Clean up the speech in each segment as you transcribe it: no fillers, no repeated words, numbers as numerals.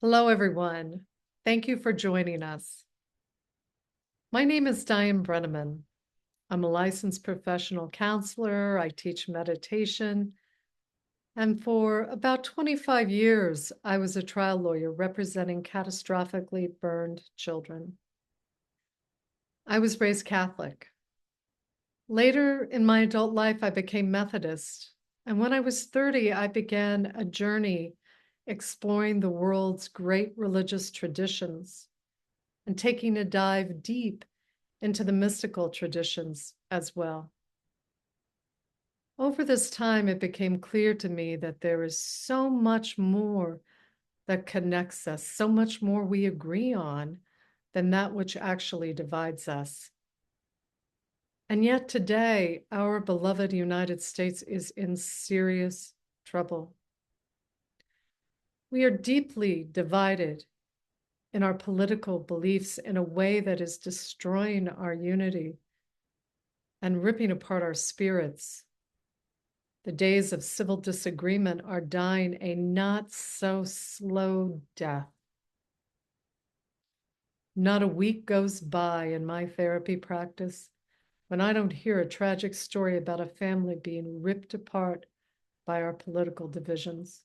Hello, everyone. Thank you for joining us. My name is Diane Brenneman. I'm a licensed professional counselor. I teach meditation. And for about 25 years, I was a trial lawyer representing catastrophically burned children. I was raised Catholic. Later in my adult life, I became Methodist. And when I was 30, I began a journey exploring the world's great religious traditions and taking a dive deep into the mystical traditions as well. Over this time, it became clear to me that there is so much more that connects us, so much more we agree on than that which actually divides us. And yet today, our beloved United States is in serious trouble. We are deeply divided in our political beliefs in a way that is destroying our unity and ripping apart our spirits. The days of civil disagreement are dying a not so slow death. Not a week goes by in my therapy practice when I don't hear a tragic story about a family being ripped apart by our political divisions.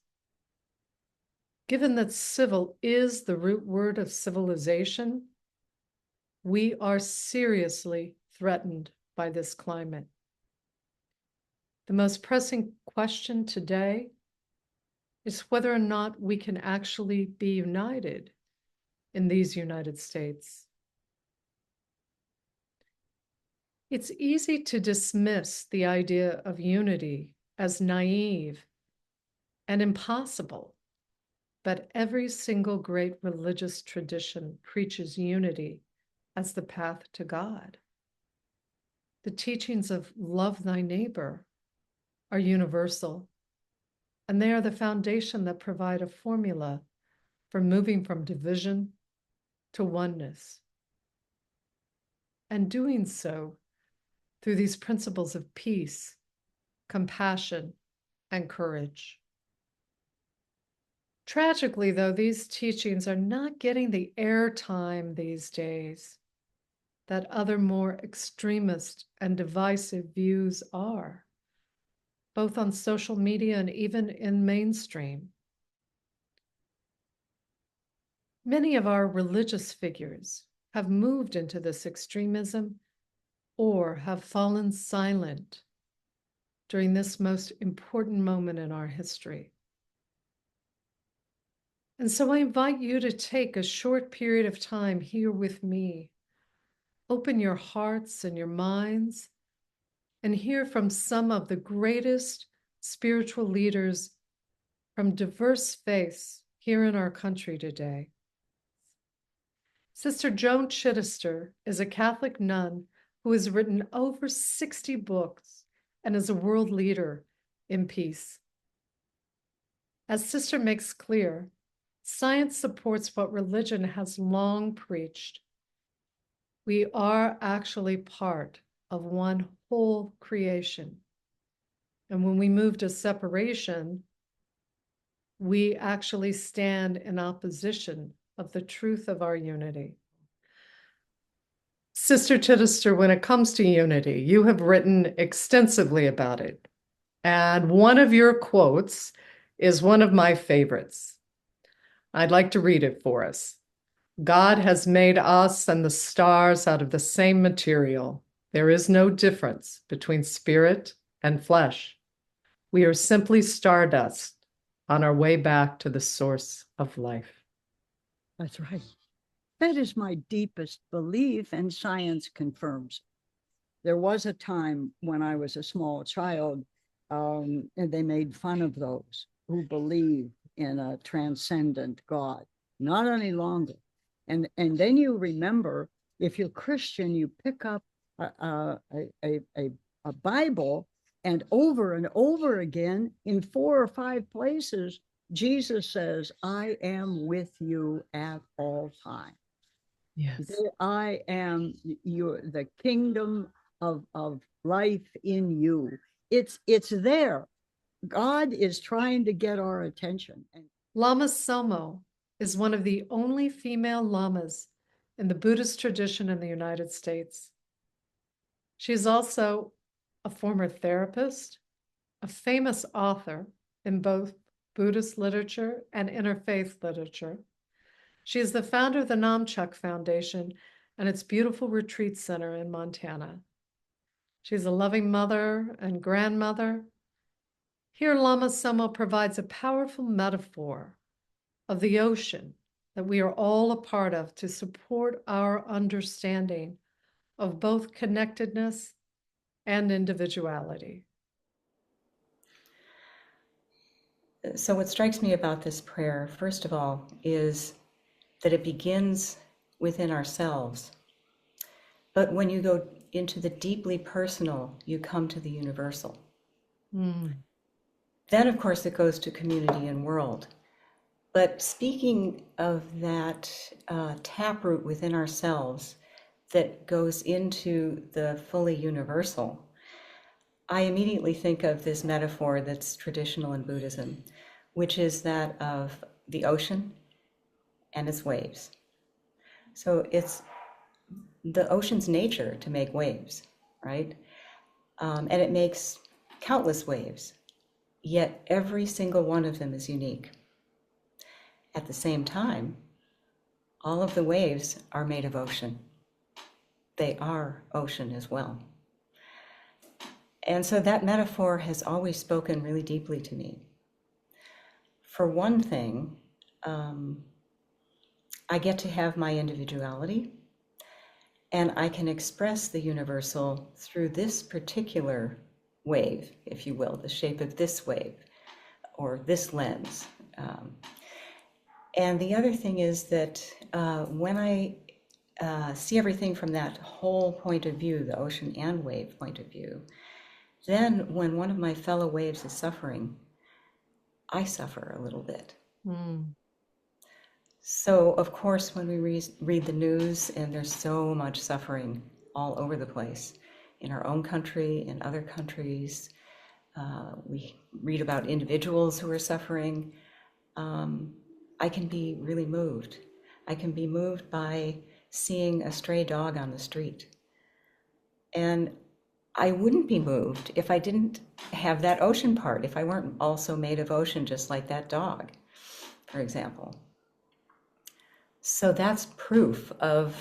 Given that civil is the root word of civilization, we are seriously threatened by this climate. The most pressing question today is whether or not we can actually be united in these United States. It's easy to dismiss the idea of unity as naive and impossible, but every single great religious tradition preaches unity as the path to God. The teachings of love thy neighbor are universal, and they are the foundation that provide a formula for moving from division to oneness, and doing so through these principles of peace, compassion, and courage. Tragically, though, these teachings are not getting the airtime these days that other more extremist and divisive views are, both on social media and even in mainstream. Many of our religious figures have moved into this extremism or have fallen silent during this most important moment in our history. And so I invite you to take a short period of time here with me. Open your hearts and your minds and hear from some of the greatest spiritual leaders from diverse faiths here in our country today. Sister Joan Chittister is a Catholic nun who has written over 60 books and is a world leader in peace. As Sister makes clear, science supports what religion has long preached. We are actually part of one whole creation. And when we move to separation, we actually stand in opposition of the truth of our unity. Sister Chittister, when it comes to unity, you have written extensively about it. And one of your quotes is one of my favorites. I'd like to read it for us. God has made us and the stars out of the same material. There is no difference between spirit and flesh. We are simply stardust on our way back to the source of life. That's right. That is my deepest belief, and science confirms. There was a time when I was a small child, and they made fun of those who believe in a transcendent God. Not any longer. And then you remember, if you're Christian, you pick up a Bible, and over again, in 4 or 5 places, Jesus says, I am with you at all times. Yes. I am the kingdom of life in you. It's there. God is trying to get our attention. Lama Tsomo is one of the only female lamas in the Buddhist tradition in the United States. She is also a former therapist, a famous author in both Buddhist literature and interfaith literature. She is the founder of the Namchuk Foundation and its beautiful retreat center in Montana. She's a loving mother and grandmother. Here, Lama Tsomo provides a powerful metaphor of the ocean that we are all a part of to support our understanding of both connectedness and individuality. So what strikes me about this prayer, first of all, is that it begins within ourselves. But when you go into the deeply personal, you come to the universal. Then, of course, it goes to community and world. But speaking of that taproot within ourselves that goes into the fully universal, I immediately think of this metaphor that's traditional in Buddhism, which is that of the ocean and its waves. So it's the ocean's nature to make waves, right? And it makes countless waves, yet every single one of them is unique. At the same time, all of the waves are made of ocean. They are ocean as well. And so that metaphor has always spoken really deeply to me. For one thing, I get to have my individuality, and I can express the universal through this particular wave, if you will, the shape of this wave or this lens. And the other thing is that when I see everything from that whole point of view, the ocean and wave point of view, then when one of my fellow waves is suffering, I suffer a little bit. So, of course, when we read the news, and there's so much suffering all over the place, in our own country, in other countries, we read about individuals who are suffering, I can be really moved. I can be moved by seeing a stray dog on the street. And I wouldn't be moved if I didn't have that ocean part, if I weren't also made of ocean, just like that dog, for example. So that's proof of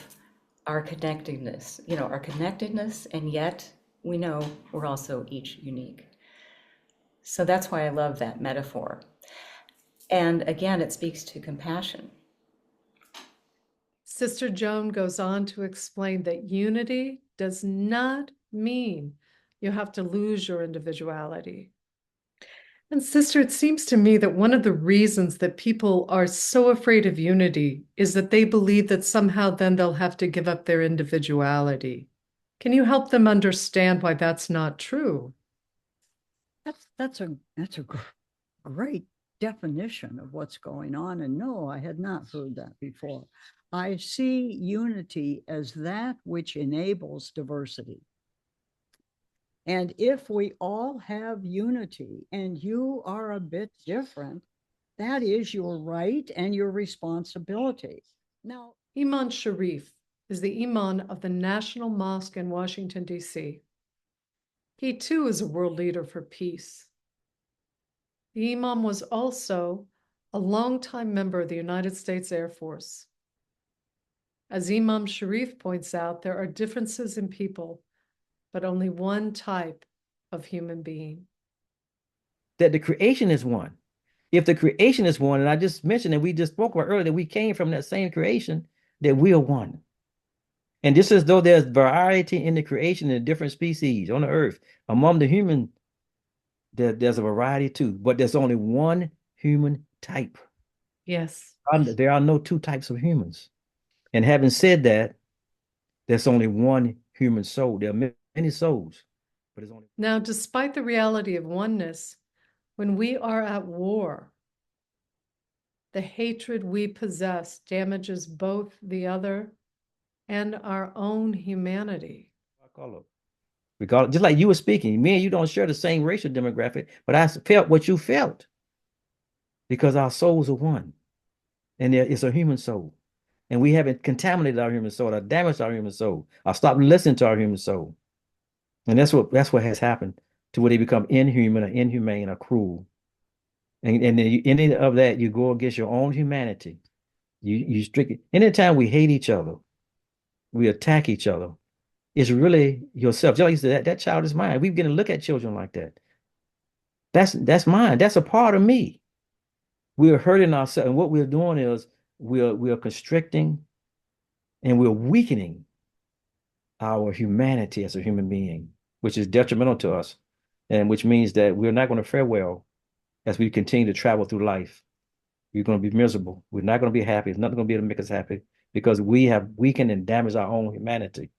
our connectedness, and yet we know we're also each unique. So that's why I love that metaphor. And again, it speaks to compassion. Sister Joan goes on to explain that unity does not mean you have to lose your individuality. And sister, it seems to me that one of the reasons that people are so afraid of unity is that they believe that somehow then they'll have to give up their individuality. Can you help them understand why that's not true? That's a great definition of what's going on. And no, I had not heard that before. I see unity as that which enables diversity. And if we all have unity and you are a bit different, that is your right and your responsibility. Now, Imam Sharif is the Imam of the National Mosque in Washington, D.C. He too is a world leader for peace. The Imam was also a longtime member of the United States Air Force. As Imam Sharif points out, there are differences in people, but only one type of human being. That the creation is one. If the creation is one, and I just mentioned that we just spoke about earlier, that we came from that same creation, that we are one. And just as though there's variety in the creation in different species on the earth, among the human, there's a variety too, but there's only one human type. Yes. There are no two types of humans. And having said that, there's only one human soul. There are many souls, but it's only. Now, despite the reality of oneness, when we are at war, the hatred we possess damages both the other and our own humanity. Regardless, just like you were speaking, me and you don't share the same racial demographic, but I felt what you felt because our souls are one. and there is a human soul. And we haven't contaminated our human soul or damaged our human soul or stopped listening to our human soul. And that's what has happened to where they become inhuman or inhumane or cruel. And then any of that, you go against your own humanity. You strict anytime we hate each other, we attack each other, it's really yourself. Just like you said, that child is mine. We begin to look at children like that. That's mine. That's a part of me. We're hurting ourselves. And what we're doing is we're constricting and we're weakening our humanity as a human being, which is detrimental to us, and which means that we're not going to fare well as we continue to travel through life. We're going to be miserable. We're not going to be happy. It's nothing going to be able to make us happy because we have weakened and damaged our own humanity.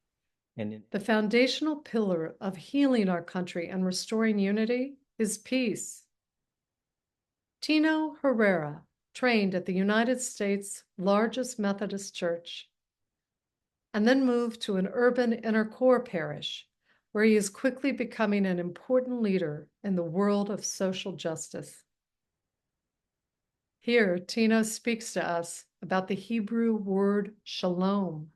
And The foundational pillar of healing our country and restoring unity is peace. Tino Herrera trained at the United States' largest Methodist church and then moved to an urban inner core parish where he is quickly becoming an important leader in the world of social justice. Here, Tino speaks to us about the Hebrew word shalom,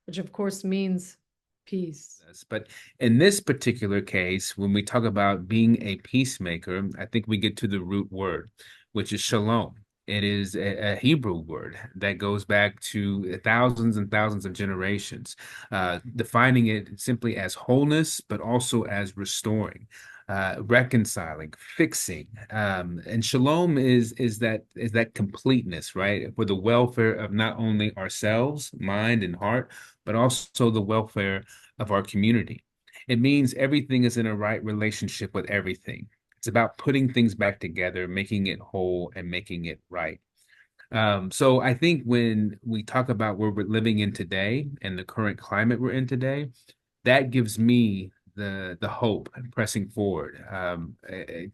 which of course means peace. But in this particular case, when we talk about being a peacemaker, I think we get to the root word, which is shalom. It is a Hebrew word that goes back to thousands and thousands of generations, defining it simply as wholeness, but also as restoring, reconciling, fixing. And shalom is that completeness, right? For the welfare of not only ourselves, mind and heart, but also the welfare of our community. It means everything is in a right relationship with everything. It's about putting things back together, making it whole and making it right. So I think when we talk about where we're living in today and the current climate we're in today, that gives me the hope pressing forward,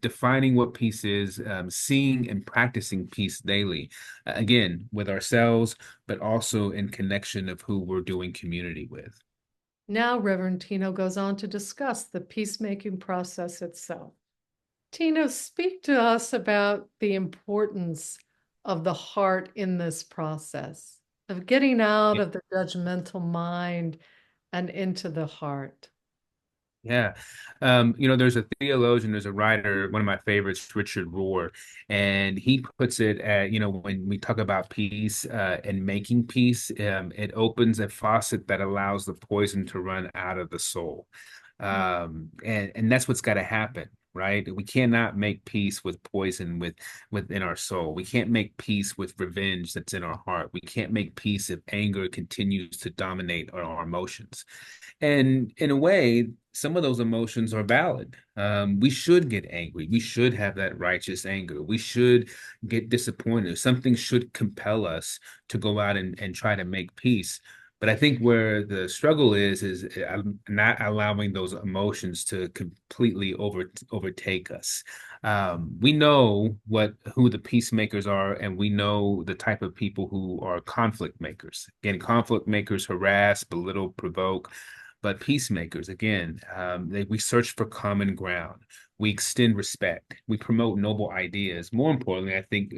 defining what peace is, seeing and practicing peace daily, again, with ourselves, but also in connection of who we're doing community with. Now, Reverend Tino goes on to discuss the peacemaking process itself. Tino, speak to us about the importance of the heart in this process, of getting out of the judgmental mind and into the heart. Yeah. There's a theologian, there's a writer, one of my favorites, Richard Rohr, and he puts it at, when we talk about peace and making peace, it opens a faucet that allows the poison to run out of the soul. And that's what's got to happen, right? We cannot make peace with poison within our soul. We can't make peace with revenge that's in our heart. We can't make peace if anger continues to dominate our emotions. And in a way, some of those emotions are valid. We should get angry. We should have that righteous anger. We should get disappointed. Something should compel us to go out and try to make peace. But I think where the struggle is not allowing those emotions to completely overtake us. We know who the peacemakers are, and we know the type of people who are conflict makers. Again, conflict makers harass, belittle, provoke. But peacemakers, again, we search for common ground. We extend respect. We promote noble ideas. More importantly, I think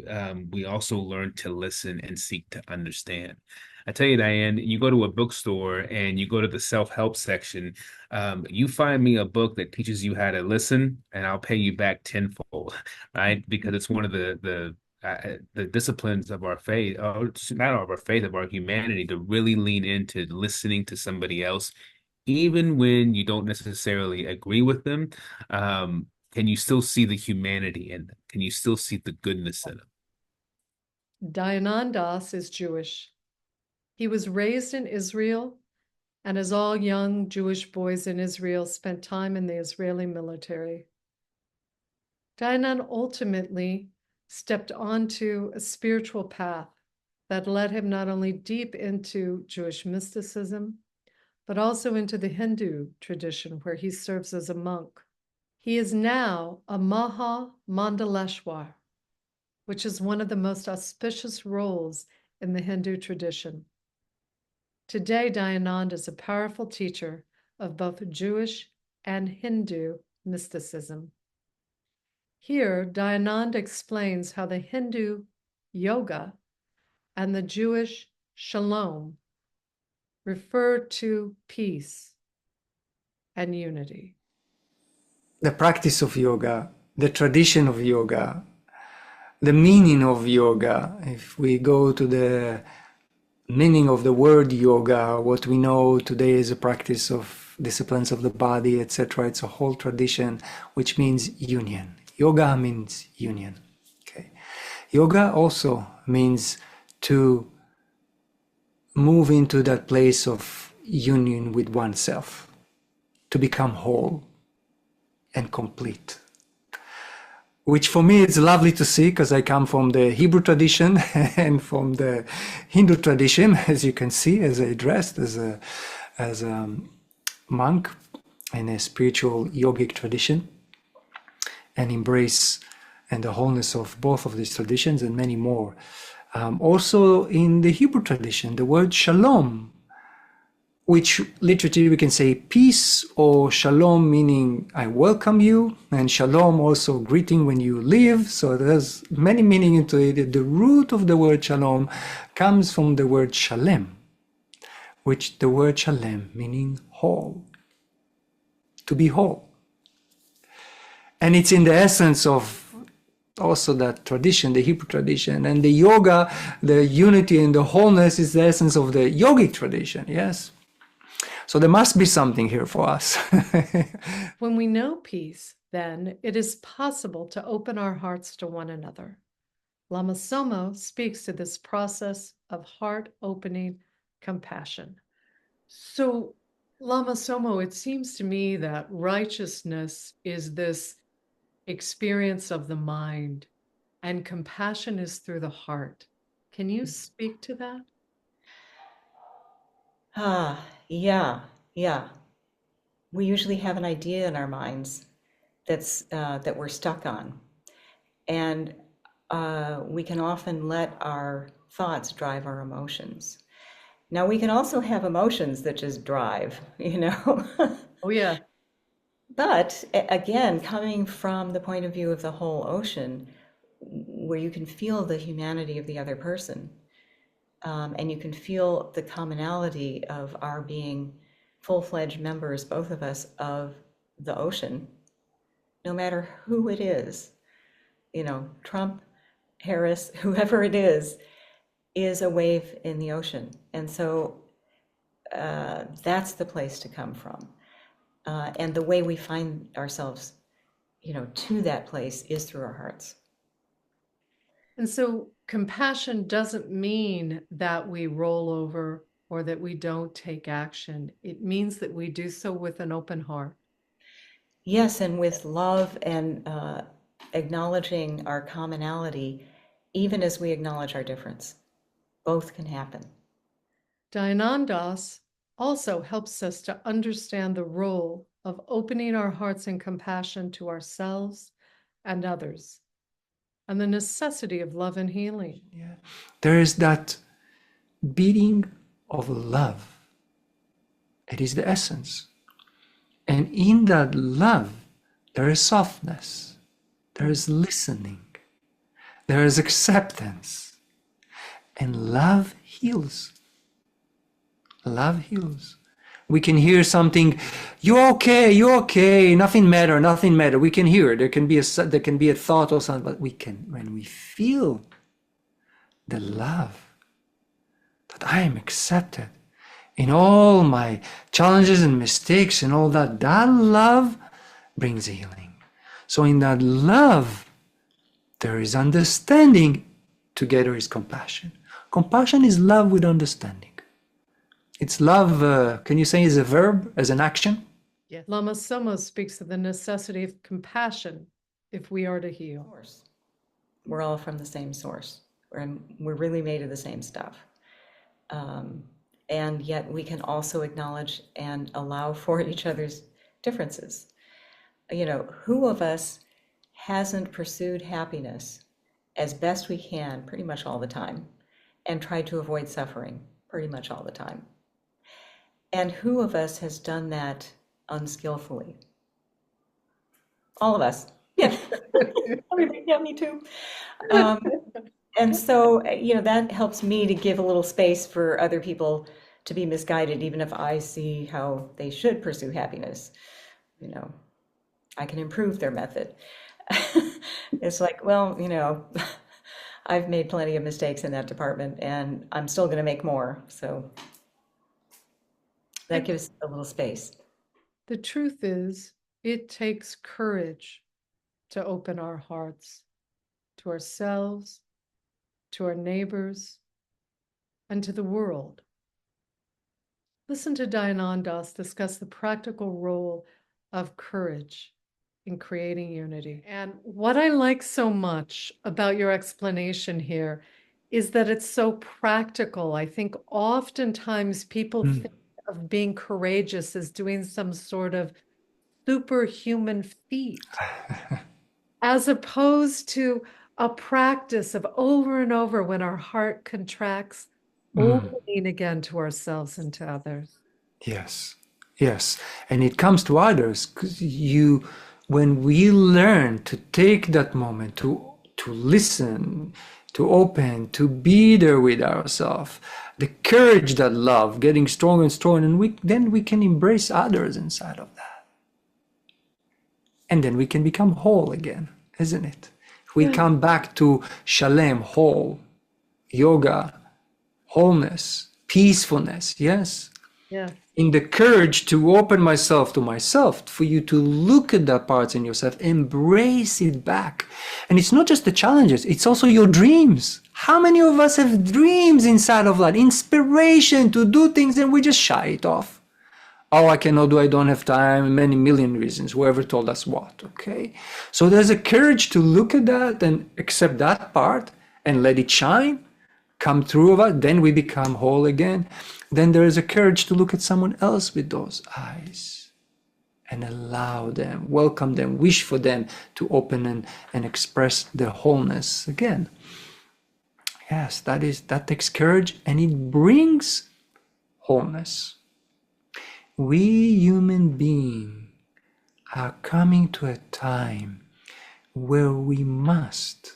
we also learn to listen and seek to understand. I tell you, Diane, you go to a bookstore and you go to the self-help section, you find me a book that teaches you how to listen, and I'll pay you back tenfold, right? Because it's one of the disciplines of our faith, or not of our faith, of our humanity, to really lean into listening to somebody else, even when you don't necessarily agree with them. Can you still see the humanity in them? Can you still see the goodness in them? Dayanand Das is Jewish. He was raised in Israel, and as all young Jewish boys in Israel, spent time in the Israeli military. Dayanand ultimately stepped onto a spiritual path that led him not only deep into Jewish mysticism, but also into the Hindu tradition where he serves as a monk. He is now a Maha Mandaleshwar, which is one of the most auspicious roles in the Hindu tradition. Today, Dayanand is a powerful teacher of both Jewish and Hindu mysticism. Here, Dayanand explains how the Hindu yoga and the Jewish shalom refer to peace and unity? The practice of yoga, the tradition of yoga, the meaning of yoga. If we go to the meaning of the word yoga, what we know today is a practice of disciplines of the body, etc. It's a whole tradition, which means union. Yoga means union. Okay. Yoga also means to move into that place of union with oneself, to become whole and complete. Which for me it's lovely to see, because I come from the Hebrew tradition and from the Hindu tradition, as you can see, as I dressed as a monk in a spiritual yogic tradition, and embrace and the wholeness of both of these traditions and many more. Also in the Hebrew tradition, the word shalom, which literally we can say peace, or shalom meaning I welcome you, and shalom also greeting when you leave. So there's many meaning into it. The root of the word shalom comes from the word shalem, which the word shalem meaning whole, to be whole. And it's in the essence of also that tradition, the Hebrew tradition, and the yoga, the unity and the wholeness is the essence of the yogic tradition, yes? So there must be something here for us. When we know peace, then it is possible to open our hearts to one another. Lama Tsomo speaks to this process of heart-opening compassion. So, Lama Tsomo, it seems to me that righteousness is this experience of the mind, and compassion is through the heart. Can you speak to that? Yeah. We usually have an idea in our minds that we're stuck on, and we can often let our thoughts drive our emotions. Now, we can also have emotions that just drive, Oh, yeah. But again, coming from the point of view of the whole ocean, where you can feel the humanity of the other person, and you can feel the commonality of our being full-fledged members, both of us, of the ocean, no matter who it is, Trump, Harris, whoever it is a wave in the ocean. And so that's the place to come from. And the way we find ourselves, to that place is through our hearts. And so compassion doesn't mean that we roll over or that we don't take action. It means that we do so with an open heart. Yes, and with love and acknowledging our commonality, even as we acknowledge our difference. Both can happen. Dayanand Das also helps us to understand the role of opening our hearts in compassion to ourselves and others, and the necessity of love and healing. Yeah. There is that beating of love. It is the essence. And in that love, there is softness, there is listening, there is acceptance, and love heals. Love heals. We can hear something, you're okay, nothing matter. We can hear it. There can be a thought or something, but when we feel the love, that I am accepted in all my challenges and mistakes and all that love brings healing. So in that love, there is understanding, together is compassion. Compassion is love with understanding. It's love, can you say is a verb, as an action? Yes. Lama Tsomo speaks of the necessity of compassion if we are to heal. Of course. We're all from the same source. We're really made of the same stuff. And yet we can also acknowledge and allow for each other's differences. Who of us hasn't pursued happiness as best we can pretty much all the time and tried to avoid suffering pretty much all the time? And who of us has done that unskillfully? All of us. Yeah. Yeah, me too. And so, that helps me to give a little space for other people to be misguided, even if I see how they should pursue happiness. You know, I can improve their method. It's like, well, I've made plenty of mistakes in that department and I'm still going to make more. So that gives a little space. The truth is, it takes courage to open our hearts to ourselves, to our neighbors, and to the world. Listen to Dayanand Das discuss the practical role of courage in creating unity. And what I like so much about your explanation here is that it's so practical. I think oftentimes people Mm. think of being courageous as doing some sort of superhuman feat, as opposed to a practice of over and over when our heart contracts, Mm. opening again to ourselves and to others. Yes, yes. And it comes to others because when we learn to take that moment to listen, to open, to be there with ourselves, the courage, that love, getting stronger and stronger, and then we can embrace others inside of that. And then we can become whole again, isn't it? We Yeah. come back to Shalem, whole, yoga, wholeness, peacefulness, yes? Yes. In the courage to open myself to myself, for you to look at that part in yourself, embrace it back. And it's not just the challenges, it's also your dreams. How many of us have dreams inside of that, inspiration to do things, and we just shy it off? Oh, I cannot do, I don't have time, many million reasons, whoever told us what, okay? So there's a courage to look at that and accept that part and let it shine, come through of it, then we become whole again. Then there is a courage to look at someone else with those eyes and allow them, welcome them, wish for them to open and express their wholeness again. Yes, that takes courage, and it brings wholeness. We human beings are coming to a time where we must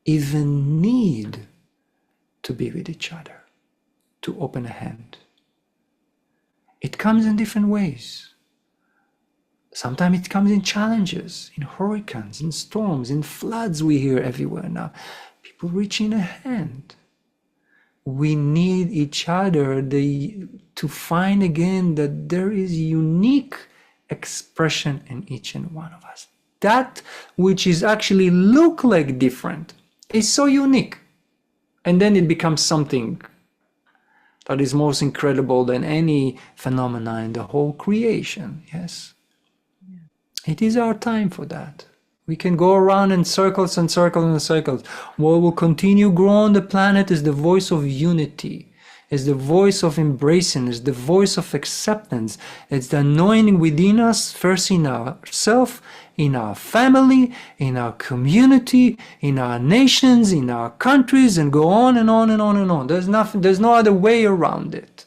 even need to be with each other, to open a hand. It comes in different ways. Sometimes it comes in challenges, in hurricanes, in storms, in floods we hear everywhere now. People reaching a hand. We need each other to find again that there is unique expression in each and one of us. That which is actually look like different is so unique. And then it becomes something that is most incredible than any phenomena in the whole creation. Yes. Yeah. It is our time for that. We can go around in circles and circles and circles. What will continue grow on the planet is the voice of unity, is the voice of embracing, is the voice of acceptance. It's the anointing within us, first in ourselves, in our family, in our community, in our nations, in our countries, and go on and on and on and on. There's no other way around it.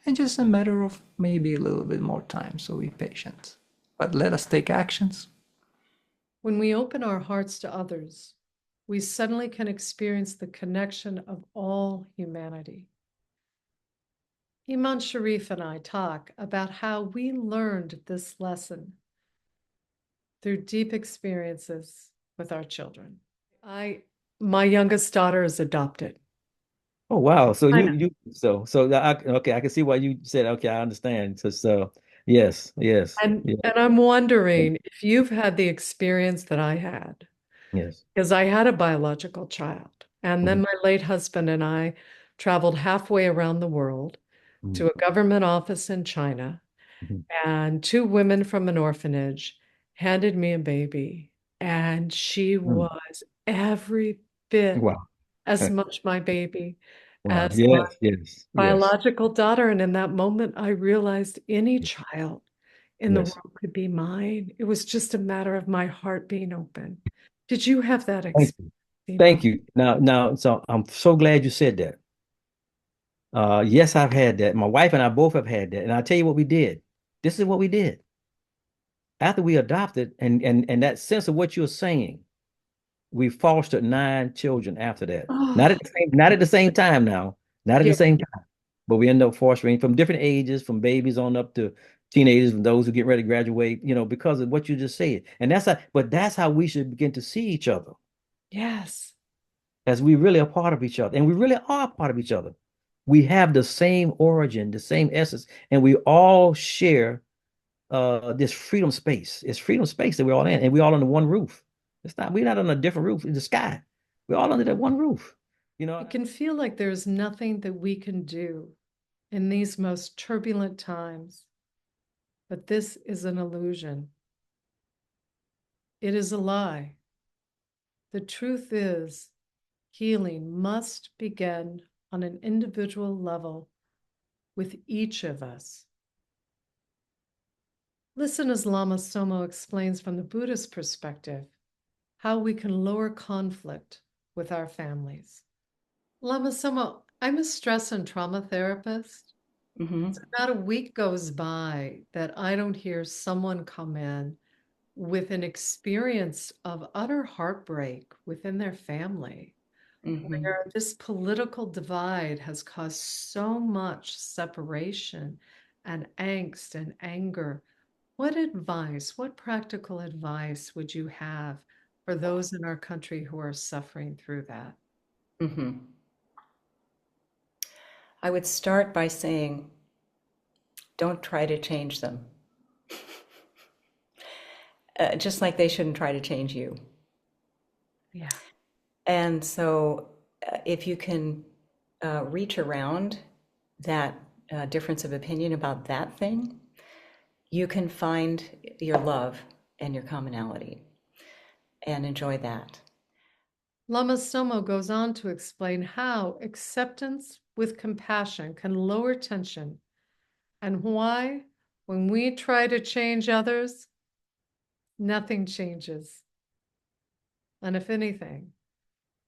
It's just a matter of maybe a little bit more time, so be patient. But let us take actions. When we open our hearts to others, we suddenly can experience the connection of all humanity. Iman Sharif and I talk about how we learned this lesson through deep experiences with our children. My youngest daughter is adopted. Oh wow. So I know. okay, I can see why you said okay, I understand. So yes, yes, And yeah, I'm wondering if you've had the experience that I had, yes. because I had a biological child. And then Mhm. my late husband and I traveled halfway around the world to Mhm. a government office in China, Mhm. and two women from an orphanage handed me a baby, and she Mm. was every bit Wow. as much my baby Wow. as my Yes, yes, yes, biological daughter. And in that moment, I realized any yes, child in the yes. world could be mine. It was just a matter of my heart being open. Did you have that Thank experience, you. Iman? Thank you. Now, so I'm so glad you said that. Yes, I've had that. My wife and I both have had that. And I'll tell you what we did. This is what we did. After we adopted and that sense of what you're saying, we fostered 9 children after that. Oh. Not at the same time now, not at Yeah. the same time, but we end up fostering from different ages, from babies on up to teenagers and those who get ready to graduate, because of what you just said. And that's how we should begin to see each other, Yes. as we really are part of each other. And we really are part of each other. We have the same origin, the same essence, and we all share this freedom space. It's freedom space that we're all in, and we're all under one roof. We're not on a different roof in the sky. We're all under that one roof. It can feel like there's nothing that we can do in these most turbulent times, but this is an illusion. It is a lie. The truth is, healing must begin on an individual level with each of us. Listen as Lama Tsomo explains from the Buddhist perspective how we can lower conflict with our families. Lama Tsomo, I'm a stress and trauma therapist. Mm-hmm. So not a week goes by that I don't hear someone come in with an experience of utter heartbreak within their family, Mm-hmm. where this political divide has caused so much separation and angst and anger. What practical advice would you have for those in our country who are suffering through that? Mm-hmm. I would start by saying, don't try to change them. Just like they shouldn't try to change you. Yeah. And so if you can reach around that difference of opinion about that thing, you can find your love and your commonality and enjoy that. Lama Tsomo goes on to explain how acceptance with compassion can lower tension and why, when we try to change others, nothing changes. And if anything,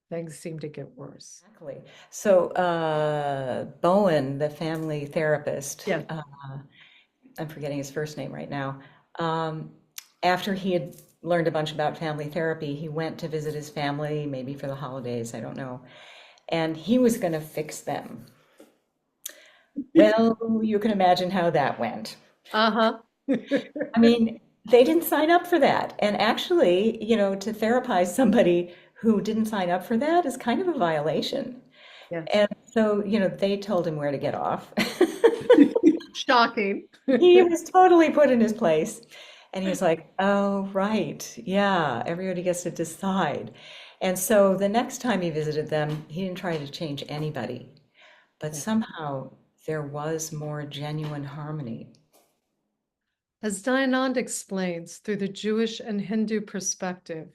things seem to get worse. Exactly. So Bowen, the family therapist, Yeah. I'm forgetting his first name right now. After he had learned a bunch about family therapy, he went to visit his family, maybe for the holidays, I don't know. And he was going to fix them. Well, you can imagine how that went. Uh-huh. I mean, they didn't sign up for that. And actually, to therapize somebody who didn't sign up for that is kind of a violation. Yes. And so, they told him where to get off. Shocking. He was totally put in his place. And he was like, oh, right. Yeah, everybody gets to decide. And so the next time he visited them, he didn't try to change anybody. But somehow there was more genuine harmony. As Dayanand explains through the Jewish and Hindu perspective,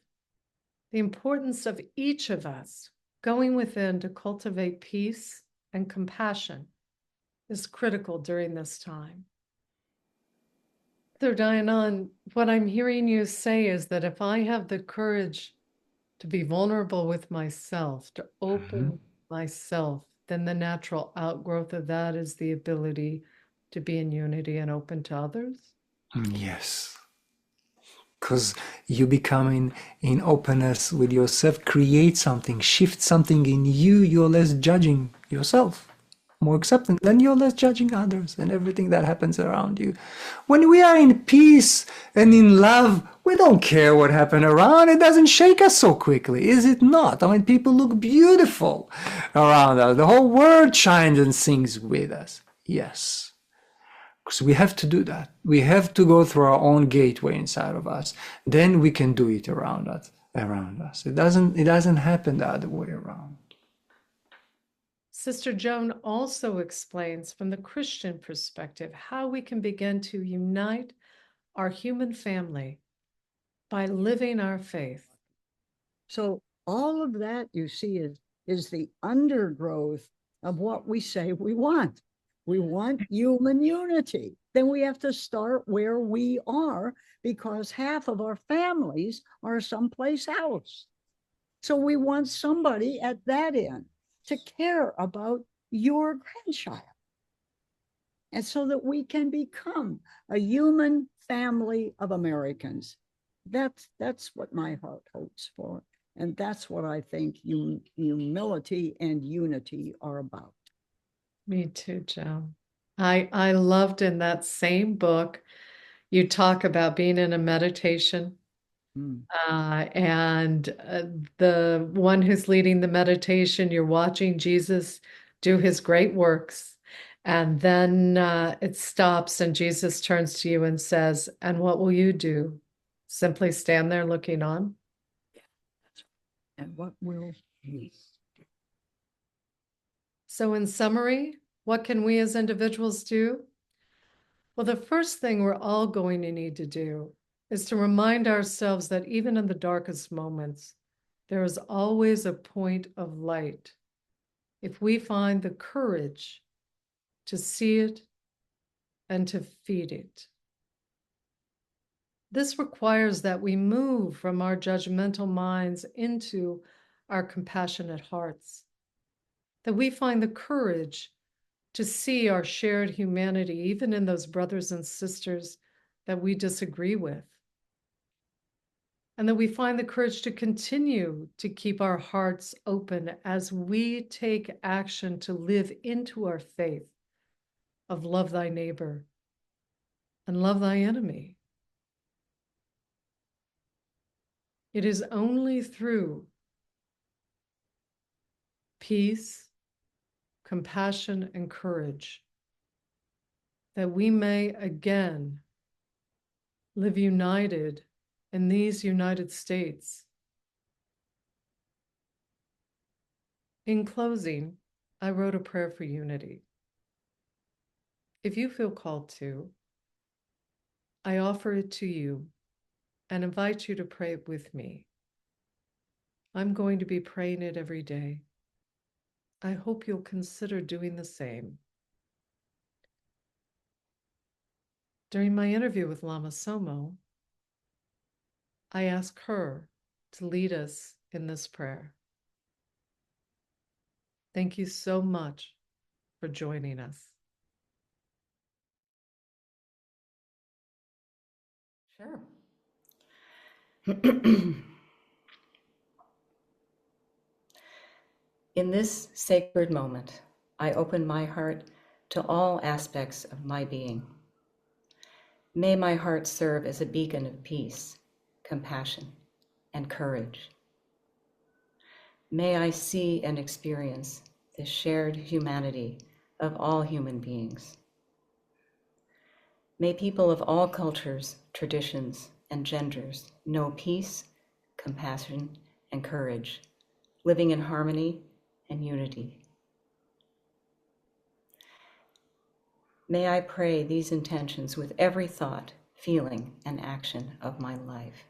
the importance of each of us going within to cultivate peace and compassion is critical during this time. So Dayanand, what I'm hearing you say is that if I have the courage to be vulnerable with myself, to open myself, then the natural outgrowth of that is the ability to be in unity and open to others? Yes. Because you become in openness with yourself, create something, shift something in you, you're less judging yourself, more accepting, then you're less judging others and everything that happens around you. When we are in peace and in love, we don't care what happened around. It doesn't shake us so quickly, is it not? I mean, people look beautiful around us. The whole world shines and sings with us. Yes. Because we have to do that. We have to go through our own gateway inside of us. Then we can do it around us. It doesn't happen the other way around. Sister Joan also explains from the Christian perspective how we can begin to unite our human family by living our faith. So all of that, you see, is the undergrowth of what we say we want. We want human unity. Then we have to start where we are, because half of our families are someplace else. So we want somebody at that end to care about your grandchild. And so that we can become a human family of Americans. That's what my heart hopes for. And that's what I think humility and unity are about. Me too, Joe. I loved in that same book, you talk about being in a meditation, Mm. and the one who's leading the meditation, you're watching Jesus do his great works. And then it stops, and Jesus turns to you and says, "And what will you do? Simply stand there looking on?" And what will we? So, in summary, what can we as individuals do? Well, the first thing we're all going to need to do is to remind ourselves that even in the darkest moments, there is always a point of light if we find the courage to see it and to feed it. This requires that we move from our judgmental minds into our compassionate hearts, that we find the courage to see our shared humanity, even in those brothers and sisters that we disagree with. And that we find the courage to continue to keep our hearts open as we take action to live into our faith of love thy neighbor and love thy enemy. It is only through peace, compassion, and courage that we may again live united in these United States. In closing, I wrote a prayer for unity. If you feel called to, I offer it to you and invite you to pray it with me. I'm going to be praying it every day. I hope you'll consider doing the same. During my interview with Lama Tsomo, I asked her to lead us in this prayer. Thank you so much for joining us. Sure. In this sacred moment, I open my heart to all aspects of my being. May my heart serve as a beacon of peace, compassion, and courage. May I see and experience the shared humanity of all human beings. May people of all cultures, traditions, and genders know peace, compassion, and courage, living in harmony and unity. May I pray these intentions with every thought, feeling, and action of my life.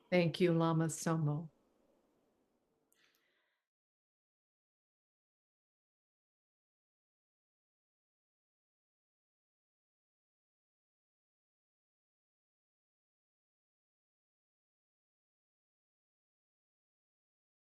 Thank you, Lama Tsomo.